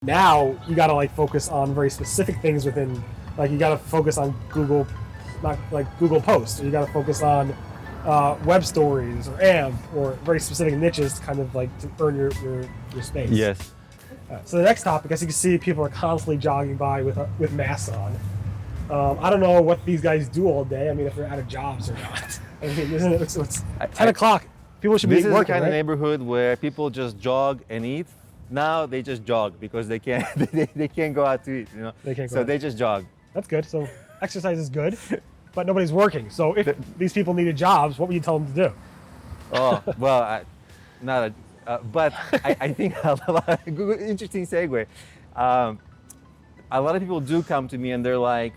Now you got to like focus on very specific things within, like you got to focus on Google, not like Google Posts, or you got to focus on web stories or AMP or very specific niches, kind of like to earn your space. Yes. So the next topic, as you can see, people are constantly jogging by with masks on. I don't know what these guys do all day. I mean, if they're out of jobs or not. I mean, isn't it? It's 10 o'clock. People should be This is working, the kind right? of neighborhood where people just jog and eat. Now they just jog because they can't they can't go out to eat, you know. They can't go so out. they just jog. That's good. So exercise is good, but nobody's working. So if these people needed jobs, what would you tell them to do? Oh well, but I think interesting segue. A lot of people do come to me and they're like,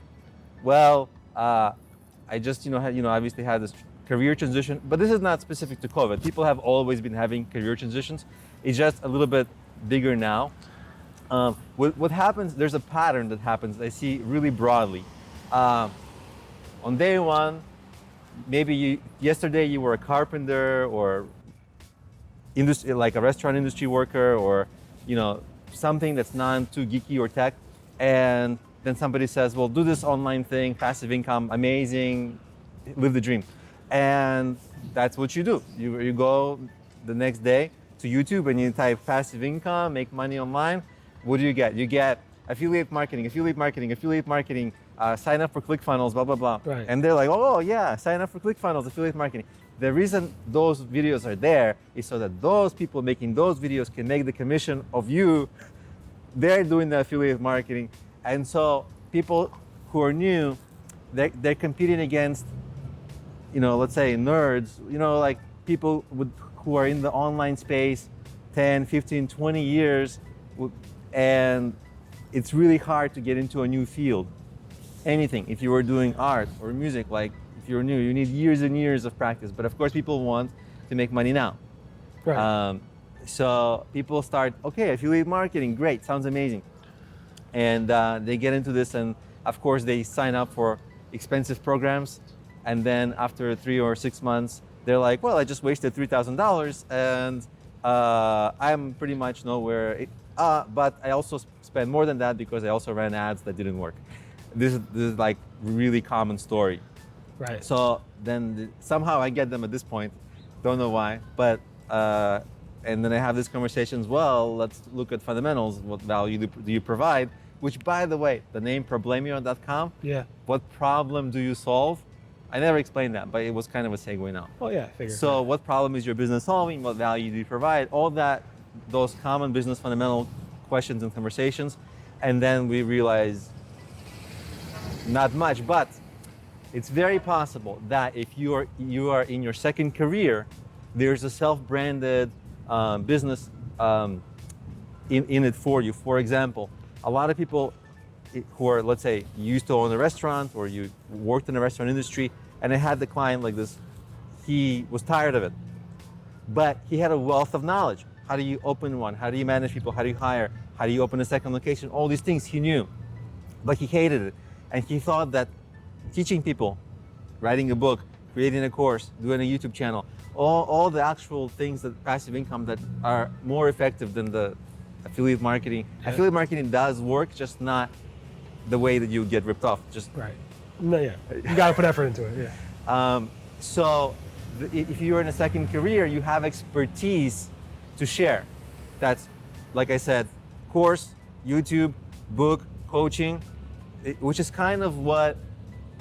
well, I just obviously had this career transition, but this is not specific to COVID. People have always been having career transitions. It's just a little bit bigger now. What happens, there's a pattern that happens I see really broadly. On day one, maybe yesterday you were a carpenter or industry, like a restaurant industry worker, or something that's not too geeky or tech, and then somebody says, well, do this online thing, passive income, amazing, live the dream. And that's what you do. You go the next day to YouTube and you type passive income, make money online. What do you get? You get affiliate marketing, sign up for ClickFunnels, blah, blah, blah. Right. And they're like, oh yeah, sign up for ClickFunnels, affiliate marketing. The reason those videos are there is so that those people making those videos can make the commission of you. They're doing the affiliate marketing. And so people who are new, they're competing against, let's say nerds, like people who are in the online space 10, 15, 20 years, and it's really hard to get into a new field. Anything, if you were doing art or music, like if you're new, you need years and years of practice. But of course, people want to make money now. Right. So people start, okay, affiliate marketing, great, sounds amazing. And they get into this, and of course, they sign up for expensive programs. And then after 3 or 6 months, they're like, well, I just wasted $3,000 and I'm pretty much nowhere. But I also spent more than that because I also ran ads that didn't work. This is like really common story. Right. So then somehow I get them at this point, don't know why, but and then I have these conversations, well, let's look at fundamentals, what value do you provide, which by the way, the name Problemio.com, Yeah. what problem do you solve? I never explained that, but it was kind of a segue now. Oh yeah, I figured. So what problem is your business solving? What value do you provide? All that, those common business fundamental questions and conversations. And then we realize not much, but it's very possible that if you are in your second career, there's a self-branded business in it for you. For example, a lot of people who are, let's say, used to own a restaurant or you worked in the restaurant industry, and I had the client like this, he was tired of it, but he had a wealth of knowledge. How do you open one? How do you manage people? How do you hire? How do you open a second location? All these things he knew, but he hated it. And he thought that teaching people, writing a book, creating a course, doing a YouTube channel, all the actual things that passive income that are more effective than the affiliate marketing. Yeah. Affiliate marketing does work, just not the way that you get ripped off. Just right. No, yeah. You got to put effort into it. Yeah. So if you're in a second career, you have expertise to share. That's, like I said, course, YouTube, book, coaching, which is kind of what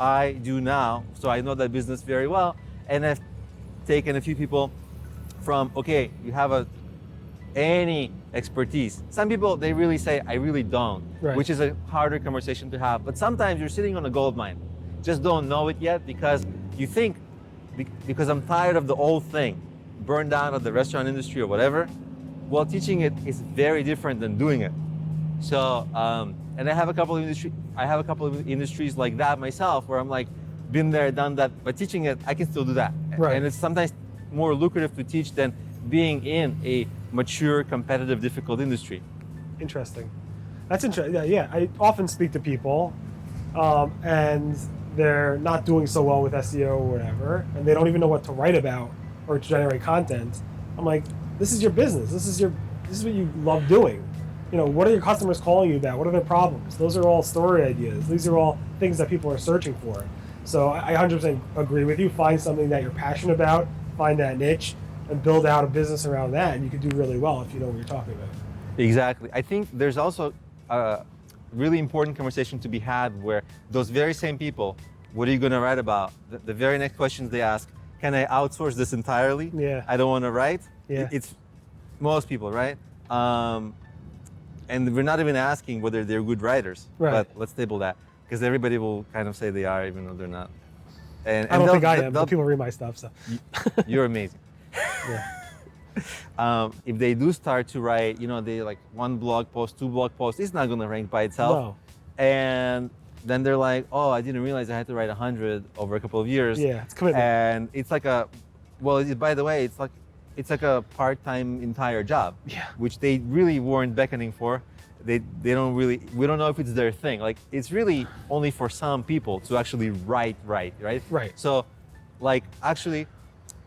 I do now. So I know that business very well, and I've taken a few people from, okay, you have any expertise. Some people, they really say, I really don't, right, which is a harder conversation to have. But sometimes you're sitting on a gold mine, just don't know it yet because you think, because I'm tired of the old thing, burned out of the restaurant industry or whatever. Well, teaching it is very different than doing it. So, and I have a couple of industries like that myself, where I'm like, been there, done that, but teaching it, I can still do that. Right. And it's sometimes more lucrative to teach than being in a mature, competitive, difficult industry. Interesting. That's interesting. Yeah, I often speak to people, and they're not doing so well with SEO or whatever, and they don't even know what to write about or to generate content. I'm like, this is your business. This is what you love doing. what are your customers calling you about? What are their problems? Those are all story ideas. These are all things that people are searching for. So I 100% agree with you. Find something that you're passionate about, find that niche, and build out a business around that, and you can do really well if you know what you're talking about. Exactly. I think there's also a really important conversation to be had where those very same people, what are you going to write about? The very next questions they ask, can I outsource this entirely? Yeah. I don't want to write. Yeah. It's most people, right? And we're not even asking whether they're good writers. Right. But let's table that, because everybody will kind of say they are, even though they're not. And I don't think I am, but people read my stuff, so. You're amazing. Yeah. If they do start to write, they like 1 blog post, 2 blog posts, it's not going to rank by itself. No. And then they're like, oh, I didn't realize I had to write 100 over a couple of years. Yeah, it's commitment. And it's like by the way, it's like a part-time entire job. Yeah. Which they really weren't beckoning for. We don't know if it's their thing. Like, it's really only for some people to actually write, right? Right. So, like, actually,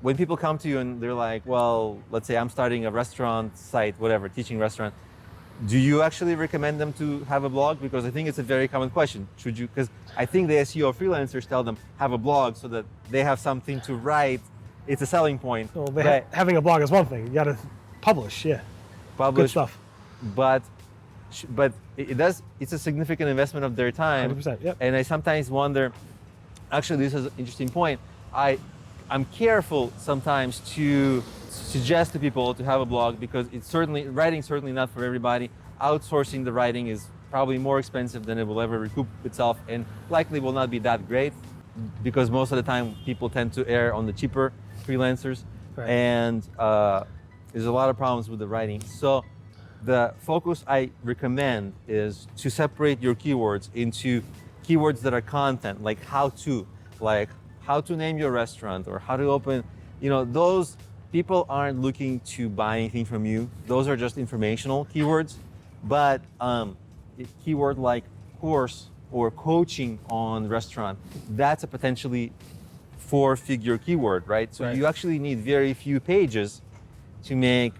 when people come to you and they're like, well, let's say I'm starting a restaurant site, whatever, teaching restaurant, do you actually recommend them to have a blog? Because I think it's a very common question. Should you? Because I think the SEO freelancers tell them have a blog so that they have something to write. It's a selling point. Well, having a blog is one thing. You got to publish, yeah. Publish Good stuff. But it's a significant investment of their time. 100%, yep. And I sometimes wonder, actually, this is an interesting point. I'm careful sometimes to suggest to people to have a blog, because writing's certainly not for everybody. Outsourcing the writing is probably more expensive than it will ever recoup itself, and likely will not be that great, because most of the time people tend to err on the cheaper freelancers. Right. And there's a lot of problems with the writing. So the focus I recommend is to separate your keywords into keywords that are content, like how to name your restaurant or how to open, those people aren't looking to buy anything from you. Those are just informational keywords. But a keyword like course or coaching on restaurant, that's a potentially 4-figure keyword, right? So Right. You actually need very few pages to make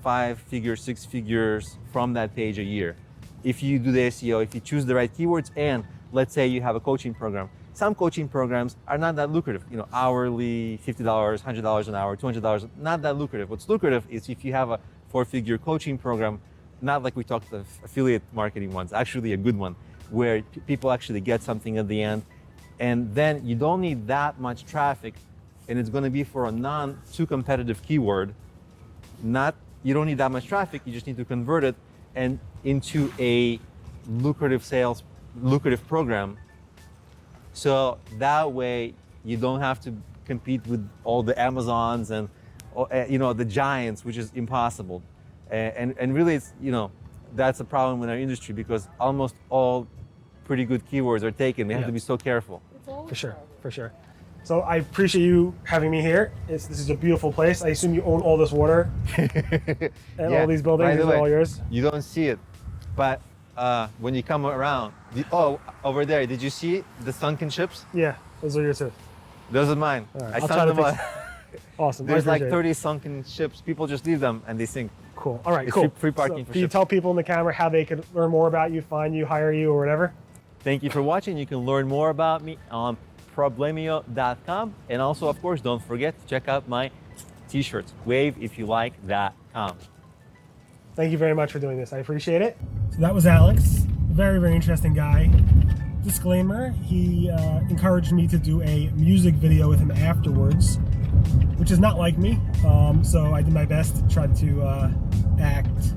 5 figures, 6 figures from that page a year. If you do the SEO, if you choose the right keywords, and let's say you have a coaching program. Some coaching programs are not that lucrative, hourly, $50, $100 an hour, $200, not that lucrative. What's lucrative is if you have a 4-figure coaching program, not like we talked of affiliate marketing ones, actually a good one, where people actually get something at the end. And then you don't need that much traffic, and it's going to be for a non-too competitive keyword. You don't need that much traffic, you just need to convert it and into a lucrative program. So that way you don't have to compete with all the Amazons and the giants, which is impossible. And really, it's that's a problem in our industry, because almost all pretty good keywords are taken. We have to be so careful. For sure. So I appreciate you having me here. This is a beautiful place. I assume you own all this water and all these buildings. By the These way, are all yours. You don't see it, but when you come around, over there, did you see the sunken ships? Yeah, those are yours too. Those are mine. All right, I I'll found them try on. to Awesome. There's like I appreciate 30 sunken ships. People just leave them and they sink. Cool. All right, It's cool. free parking So for can you ships. tell people in the camera how they can learn more about you, find you, hire you, or whatever? Thank you for watching. You can learn more about me on Problemio.com. And also, of course, don't forget to check out my t-shirts, waveifyoulike.com. Thank you very much for doing this. I appreciate it. So that was Alex. Very, very interesting guy. Disclaimer, he encouraged me to do a music video with him afterwards, which is not like me. So I did my best to try to act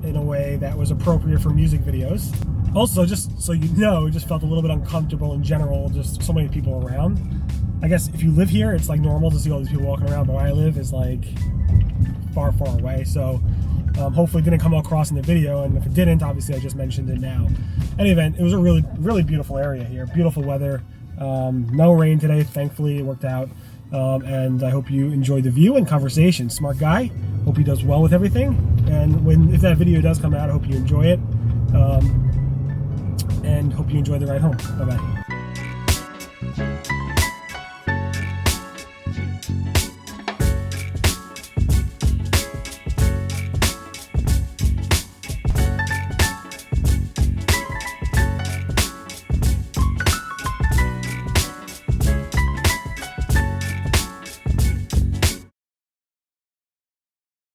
in a way that was appropriate for music videos. Also, just so you know, it just felt a little bit uncomfortable in general, just so many people around. I guess if you live here, it's like normal to see all these people walking around, but where I live is like far, far away. So hopefully it didn't come across in the video, and if it didn't, obviously I just mentioned it now. In any event, it was a really, really beautiful area here. Beautiful weather. No rain today, thankfully. It worked out. And I hope you enjoyed the view and conversation. Smart guy. Hope he does well with everything. And if that video does come out, I hope you enjoy it. And hope you enjoy the ride home. Bye-bye.